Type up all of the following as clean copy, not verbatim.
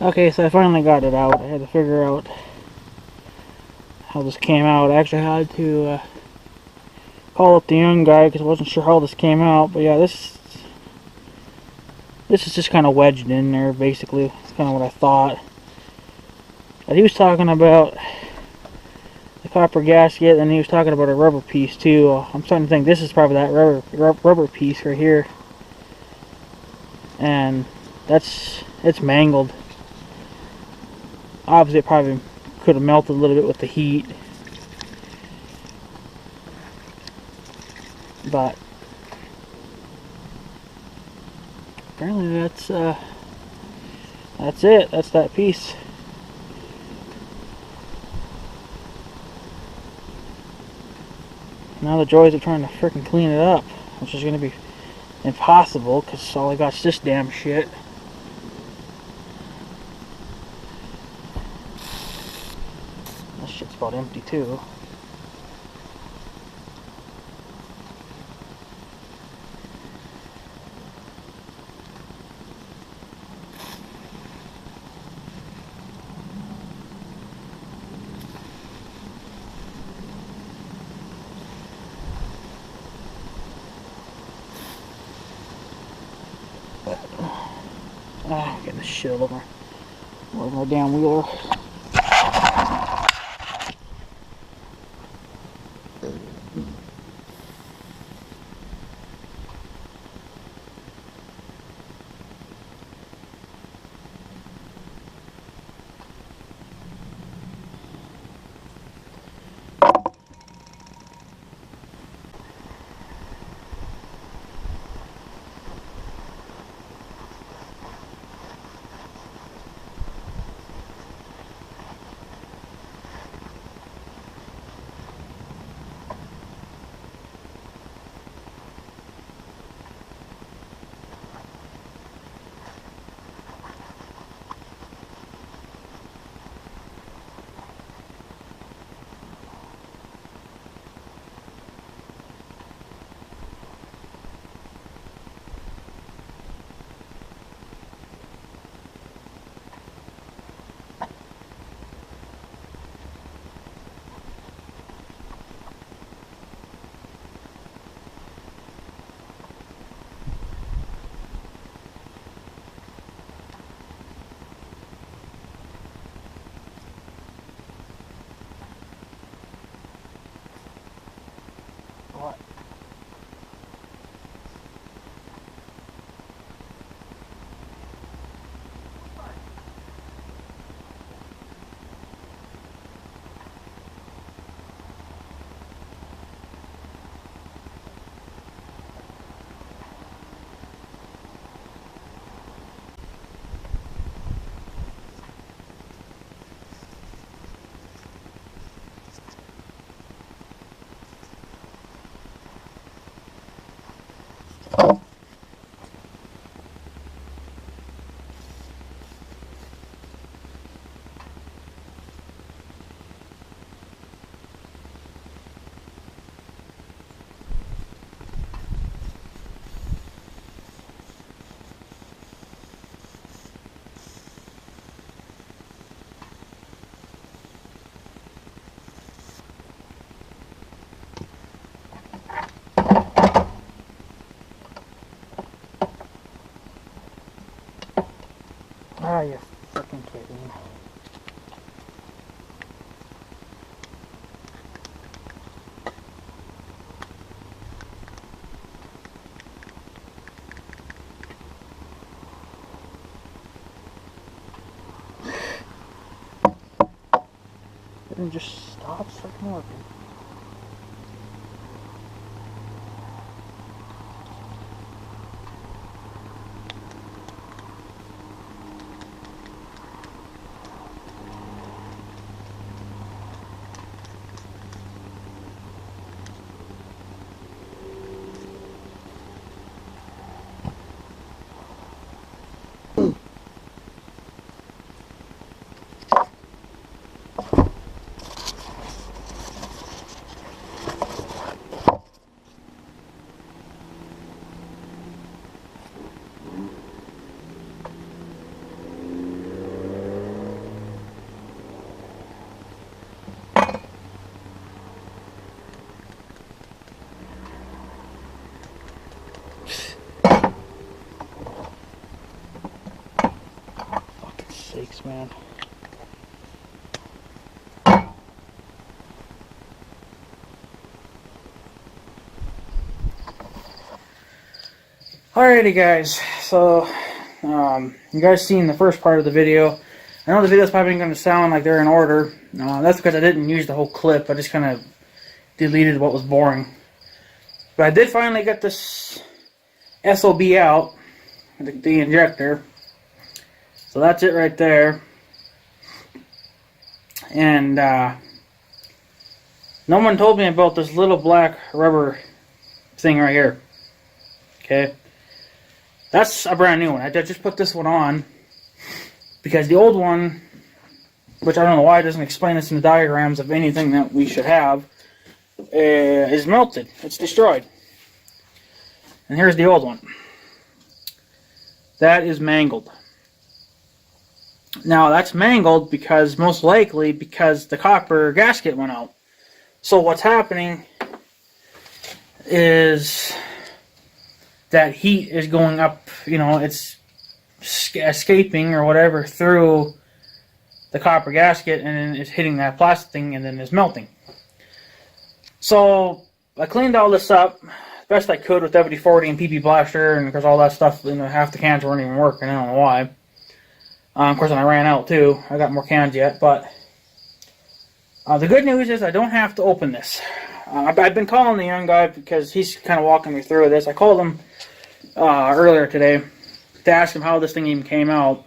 Okay, so I finally got it out. I had to figure out how this came out. I actually had to call up the young guy because I wasn't sure how this came out. But yeah, this is just kind of wedged in there, basically. That's kind of what I thought. But he was talking about the copper gasket, and he was talking about a rubber piece too. I'm starting to think this is probably that rubber piece right here. And it's mangled. Obviously, it probably could have melted a little bit with the heat, but apparently that's it. That's that piece. Now the joys of trying to freaking clean it up, which is going to be impossible because all I got is this damn shit. This shit's about empty too. Getting the shit all over my damn wheeler. What? Ah, you fucking kidding. It just stops fucking working. man. Alrighty guys, so you guys seen the first part of the video. I know the video's probably going to sound like they're in order. That's because I didn't use the whole clip. I just kind of deleted what was boring. But I did finally get this SOB out, the injector. So that's it right there. And no one told me about this little black rubber thing right here. Okay. That's a brand new one. I just put this one on because the old one, which I don't know why it doesn't explain this in the diagrams of anything that we should have, is melted. It's destroyed. And here's the old one. That is mangled. Now that's mangled because, most likely, because the copper gasket went out. So what's happening is that heat is going up, you know, it's escaping or whatever through the copper gasket, and then it's hitting that plastic thing, and then it's melting. So I cleaned all this up best I could with WD-40 and PP Blaster, and because all that stuff, you know, half the cans weren't even working. I don't know why. Of course, I ran out too. I got more cans yet, but the good news is I don't have to open this. I've been calling the young guy because he's kind of walking me through this. I called him earlier today to ask him how this thing even came out.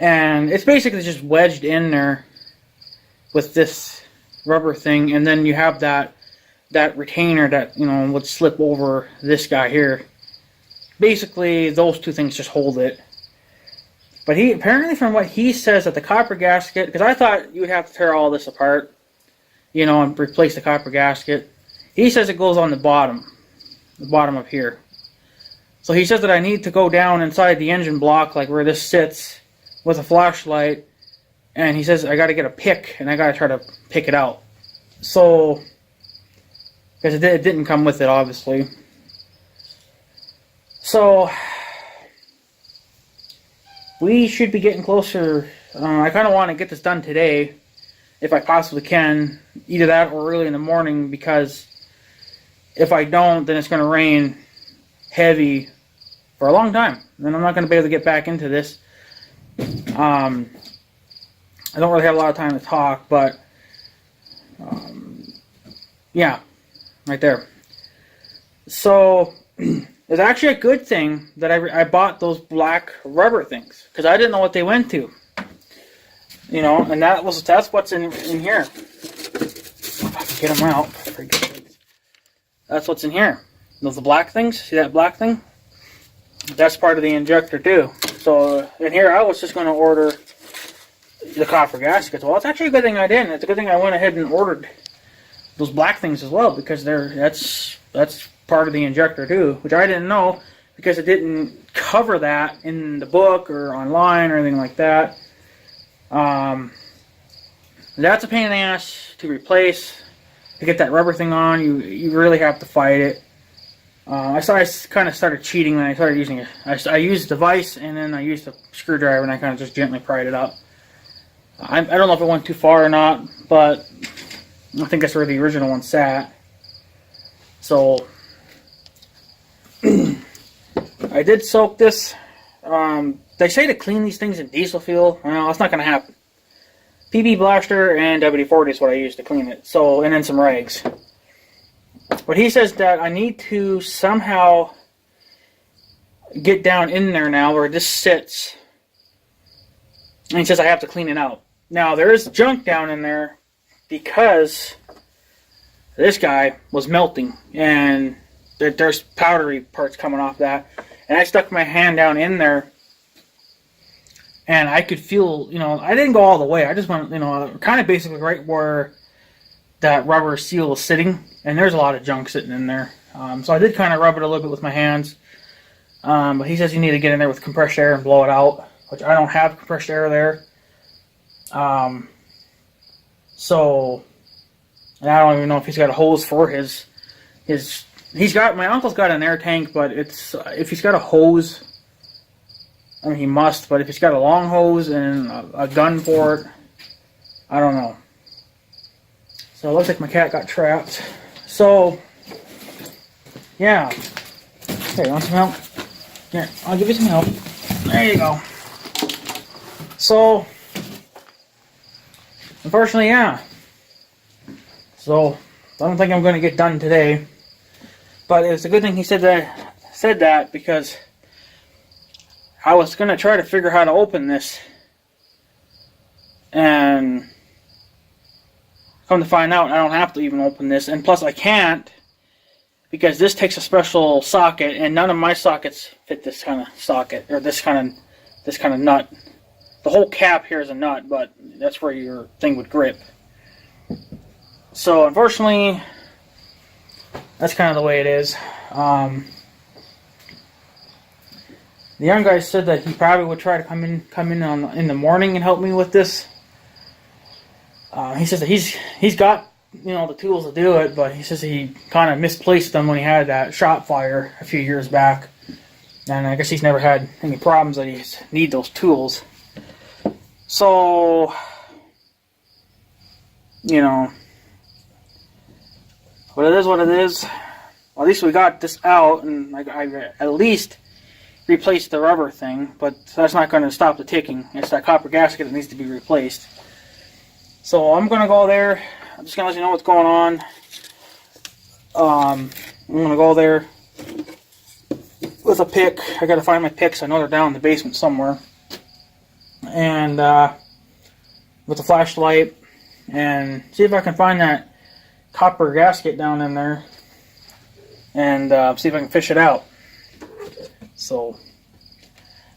And it's basically just wedged in there with this rubber thing, and then you have that retainer that, you know, would slip over this guy here. Basically, those two things just hold it. But he, apparently from what he says, that the copper gasket, because I thought you would have to tear all this apart, you know, and replace the copper gasket. He says it goes on the bottom up here. So he says that I need to go down inside the engine block, like where this sits, with a flashlight, and he says I got to get a pick, and I got to try to pick it out. So, because it didn't come with it, obviously. So we should be getting closer. I kind of want to get this done today, if I possibly can. Either that or early in the morning, because if I don't, then it's going to rain heavy for a long time. And I'm not going to be able to get back into this. I don't really have a lot of time to talk, but yeah, right there. So it's actually a good thing that I bought those black rubber things, because I didn't know what they went to. You know, and that's what's in here. If I can get them out. That's what's in here. Those black things. See that black thing? That's part of the injector too. So in here, I was just going to order the copper gaskets. Well, it's actually a good thing I didn't. It's a good thing I went ahead and ordered those black things as well, because that's part of the injector too, which I didn't know, because it didn't cover that in the book or online or anything like that. That's a pain in the ass to replace. To get that rubber thing on, you really have to fight it. I kind of started cheating when I started using it. I used the vise, and then I used a screwdriver, and I kind of just gently pried it up. I don't know if it went too far or not, but I think that's where the original one sat. So I did soak this. They say to clean these things in diesel fuel. Well, that's not going to happen. PB Blaster and WD-40 is what I use to clean it. So, and then some rags. But he says that I need to somehow get down in there now where this sits. And he says I have to clean it out. Now, there is junk down in there because this guy was melting. And there's powdery parts coming off that. And I stuck my hand down in there. And I could feel, you know, I didn't go all the way. I just went, you know, kind of basically right where that rubber seal is sitting. And there's a lot of junk sitting in there. So I did kind of rub it a little bit with my hands. But he says you need to get in there with compressed air and blow it out, which I don't have compressed air there. So, and I don't even know if he's got a hose for his. He's got, my uncle's got an air tank, but it's if he's got a hose I mean, he must, but if he's got a long hose and a gun for it, I don't know. So it looks like my cat got trapped. So, yeah. Hey, you want some help? Here, I'll give you some help. There you go. So, unfortunately, yeah. So, I don't think I'm going to get done today. But it's a good thing he said that because I was going to try to figure how to open this. And come to find out, I don't have to even open this. And plus, I can't because this takes a special socket, and none of my sockets fit this kind of socket or this kind of nut. The whole cap here is a nut, but that's where your thing would grip. So, unfortunately, that's kind of the way it is. The young guy said that he probably would try to come in in the morning and help me with this. He says that he's got the tools to do it, but he says he kind of misplaced them when he had that shot fire a few years back, and I guess he's never had any problems that he need those tools. So, but it is what it is. Well, at least we got this out, and I at least replaced the rubber thing, but that's not going to stop the ticking. It's that copper gasket that needs to be replaced. So I'm going to go there. I'm just going to let you know what's going on. I'm going to go there with a pick. I got to find my picks. I know they're down in the basement somewhere. And with a flashlight, and see if I can find that copper gasket down in there, and see if I can fish it out. So,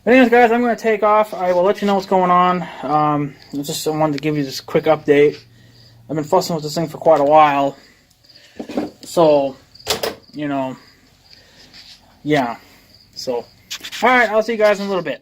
anyways, guys, I'm going to take off. I will let you know what's going on. I just wanted to give you this quick update. I've been fussing with this thing for quite a while. So, yeah. So, alright, I'll see you guys in a little bit.